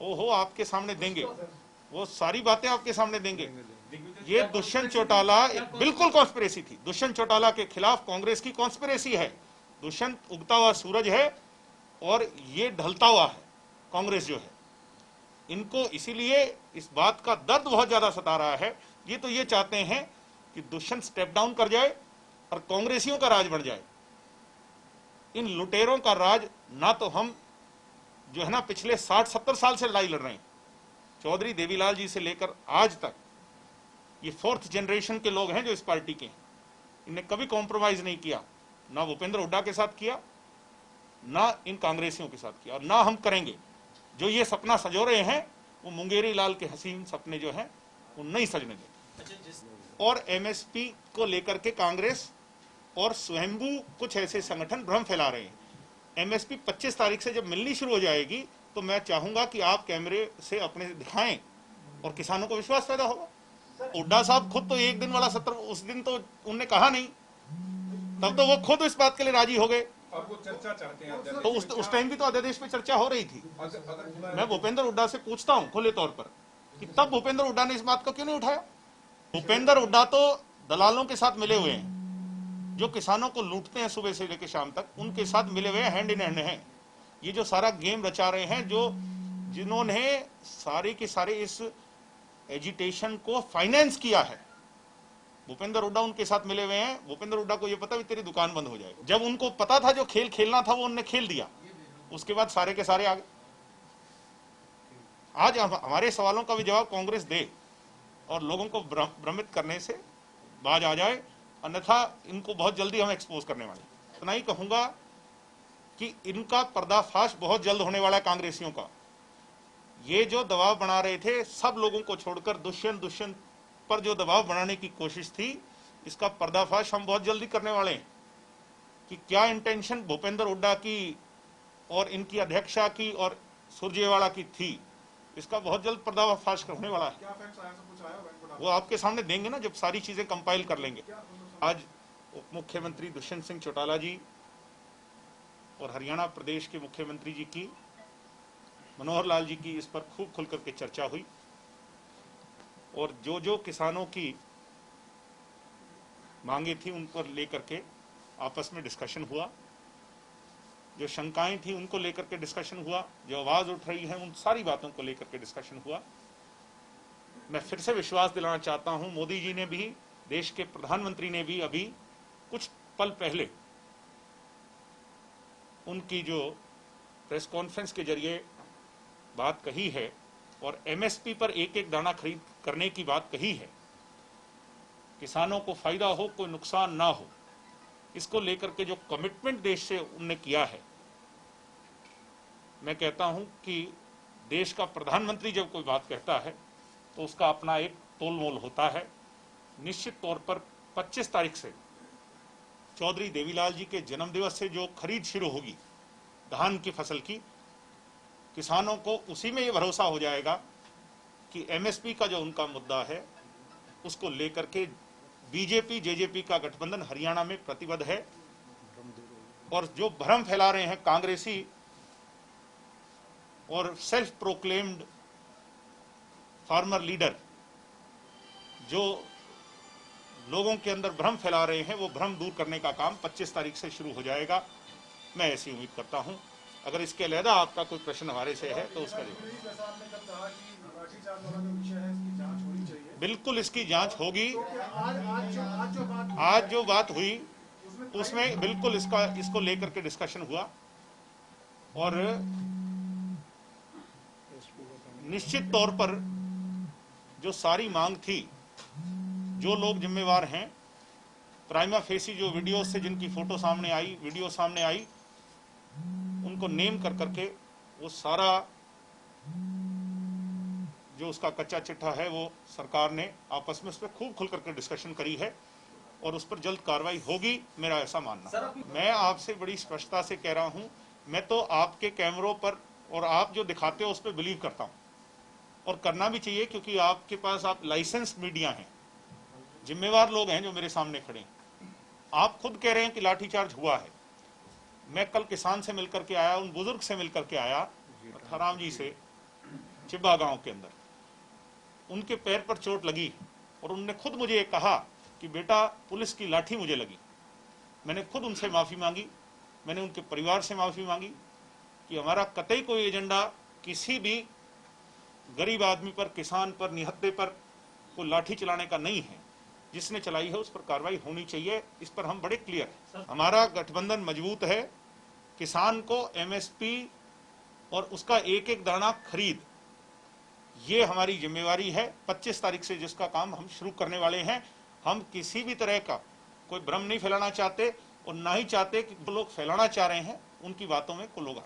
ओहो आपके सामने देंगे, वो सारी बातें आपके सामने देंगे। ये दुष्यंत चौटाला एक बिल्कुल कॉन्स्पिरेसी थी। दुष्यंत चौटाला के खिलाफ कांग्रेस की कॉन्स्पिरेसी है। दुष्यंत उगता हुआ सूरज है और ये ढलता हुआ है कांग्रेस जो है। इनको इसीलिए इस बात का दर्द बहुत ज्यादा सता रहा है। ये तो ये चाहते हैं कि दुष्यंत स्टेप डाउन कर जाए और कांग्रेसियों का राज बढ़ जाए। इन लुटेरों का राज ना तो हम जो है ना पिछले 60-70 साल से लड़ाई लड़ रहे हैं, चौधरी देवीलाल जी से लेकर आज तक। ये 4th जनरेशन के लोग हैं जो इस पार्टी के हैं। इन्हें कभी कॉम्प्रोमाइज नहीं किया, ना भूपेंद्र हुड्डा के साथ किया, ना इन कांग्रेसियों के साथ किया, और ना हम करेंगे। जो ये सपना सजो रहे हैं वो मुंगेरी लाल के हसीन सपने जो हैं वो नहीं सजने देंगे। और एमएसपी को लेकर के कांग्रेस और स्वयंभू कुछ ऐसे संगठन भ्रम फैला रहे हैं। एमएसपी 25 तारीख से जब मिलनी शुरू हो जाएगी तो मैं चाहूंगा कि आप कैमरे से अपने दिखाएं और किसानों को विश्वास पैदा होगा। हुड्डा साहब खुद तो एक दिन वाला सत्र उस दिन तो उनने कहा नहीं, तब तो वो खुद इस बात के लिए राजी हो गए। अब वो चर्चा चाहते हैं, तो उस टाइम भी तो अध्यादेश पे चर्चा हो रही थी। मैं भूपेंद्र हुड्डा से पूछता हूं खुले तौर पर कि तब भूपेंद्र हुड्डा ने इस बात को क्यों नहीं उठाया। भूपेंद्र हुड्डा तो दलालों के साथ मिले हुए हैं, जो किसानों को लूटते हैं सुबह से लेकर शाम तक, उनके साथ मिले हुए हैंड इन हैंड हैं। ये जो सारा गेम रचा रहे हैं, जो जिन्होंने सारे के सारे इस एजिटेशन को फाइनेंस किया है, भूपेंद्र हुड्डा उनके साथ मिले हुए हैं। भूपेंद्र हुड्डा को ये पता भी तेरी दुकान बंद हो जाएगी। जब उनको पता था जो खेल खेलना था वो उन्होंने खेल दिया, उसके बाद सारे के सारे आ गए। आज हमारे सवालों का भी जवाब कांग्रेस दे और लोगों को भ्रमित करने से बाज आ जाए, अन्यथा इनको बहुत जल्दी हम एक्सपोज करने वाले। इतना ही कहूंगा कि इनका पर्दाफाश बहुत जल्द होने वाला है कांग्रेसियों का। ये जो दबाव बना रहे थे सब लोगों को छोड़कर दुष्यंत पर जो दबाव बनाने की कोशिश थी, इसका पर्दाफाश हम बहुत जल्दी करने वाले हैं कि क्या इंटेंशन भूपेंद्र हुड्डा की और इनकी अध्यक्षा की और सुरजेवाला की थी। इसका बहुत जल्द पर्दाफाश होने वाला है। वो आपके सामने देंगे ना जब सारी चीजें कंपाइल कर लेंगे। आज उप मुख्यमंत्री दुष्यंत सिंह चौटाला जी और हरियाणा प्रदेश के मुख्यमंत्री जी की, मनोहर लाल जी की इस पर खूब खुल करके चर्चा हुई और जो किसानों की मांगे थी उन पर लेकर के आपस में डिस्कशन हुआ। जो शंकाएं थी उनको लेकर के डिस्कशन हुआ, जो आवाज उठ रही है उन सारी बातों को लेकर के डिस्कशन हुआ। मैं फिर से विश्वास दिलाना चाहता हूं, मोदी जी ने भी, देश के प्रधानमंत्री ने भी अभी कुछ पल पहले उनकी जो प्रेस कॉन्फ्रेंस के जरिए बात कही है और एमएसपी पर एक एक दाना खरीद करने की बात कही है, किसानों को फायदा हो, कोई नुकसान ना हो, इसको लेकर के जो कमिटमेंट देश से उनने किया है, मैं कहता हूं कि देश का प्रधानमंत्री जब कोई बात कहता है तो उसका अपना एक तोल मोल होता है। निश्चित तौर पर 25 तारीख से चौधरी देवीलाल जी के जन्मदिवस से जो खरीद शुरू होगी धान की फसल की, किसानों को उसी में ये भरोसा हो जाएगा कि एमएसपी का जो उनका मुद्दा है उसको लेकर के बीजेपी जेजेपी का गठबंधन हरियाणा में प्रतिबद्ध है। और जो भ्रम फैला रहे हैं कांग्रेसी और सेल्फ प्रोक्लेम्ड फार्मर लीडर, जो लोगों के अंदर भ्रम फैला रहे हैं, वो भ्रम दूर करने का काम 25 तारीख से शुरू हो जाएगा, मैं ऐसी उम्मीद करता हूं। अगर इसके अलहदा आपका कोई प्रश्न हमारे से है तो उसका बिल्कुल इसकी जांच होगी। आज जो बात हुई उसमें बिल्कुल इसको लेकर के डिस्कशन हुआ और निश्चित तौर पर जो सारी मांग थी, जो लोग जिम्मेवार हैं, प्राइमा फेसी जो वीडियो से जिनकी फोटो सामने आई, वीडियो सामने आई, उनको नेम कर करके वो सारा जो उसका कच्चा चिट्ठा है वो सरकार ने आपस में उस पर खूब खुल करके डिस्कशन करी है और उस पर जल्द कार्रवाई होगी, मेरा ऐसा मानना। मैं आपसे बड़ी स्पष्टता से कह रहा हूं, मैं तो आपके कैमरों पर और आप जो दिखाते हो उस पर बिलीव करता हूं और करना भी चाहिए, क्योंकि आपके पास आप लाइसेंस मीडिया हैं, जिम्मेवार लोग हैं जो मेरे सामने खड़े हैं। आप खुद कह रहे हैं कि लाठीचार्ज हुआ है। मैं कल किसान से मिलकर के आया, उन बुजुर्ग से मिलकर के आया, राम जी से, चिब्बा गांव के अंदर, उनके पैर पर चोट लगी और उन्होंने खुद मुझे ये कहा कि बेटा पुलिस की लाठी मुझे लगी। मैंने खुद उनसे माफ़ी मांगी, मैंने उनके परिवार से माफ़ी मांगी कि हमारा कतई कोई एजेंडा किसी भी गरीब आदमी पर, किसान पर, निहत्थे पर को लाठी चलाने का नहीं है। जिसने चलाई है उस पर कार्रवाई होनी चाहिए, इस पर हम बड़े क्लियर हैं। हमारा गठबंधन मजबूत है। किसान को एमएसपी और उसका एक एक दाना खरीद, ये हमारी जिम्मेवारी है। 25 तारीख से जिसका काम हम शुरू करने वाले हैं। हम किसी भी तरह का कोई भ्रम नहीं फैलाना चाहते और ना ही चाहते कि जो लोग फैलाना चाह रहे हैं उनकी बातों में को लोग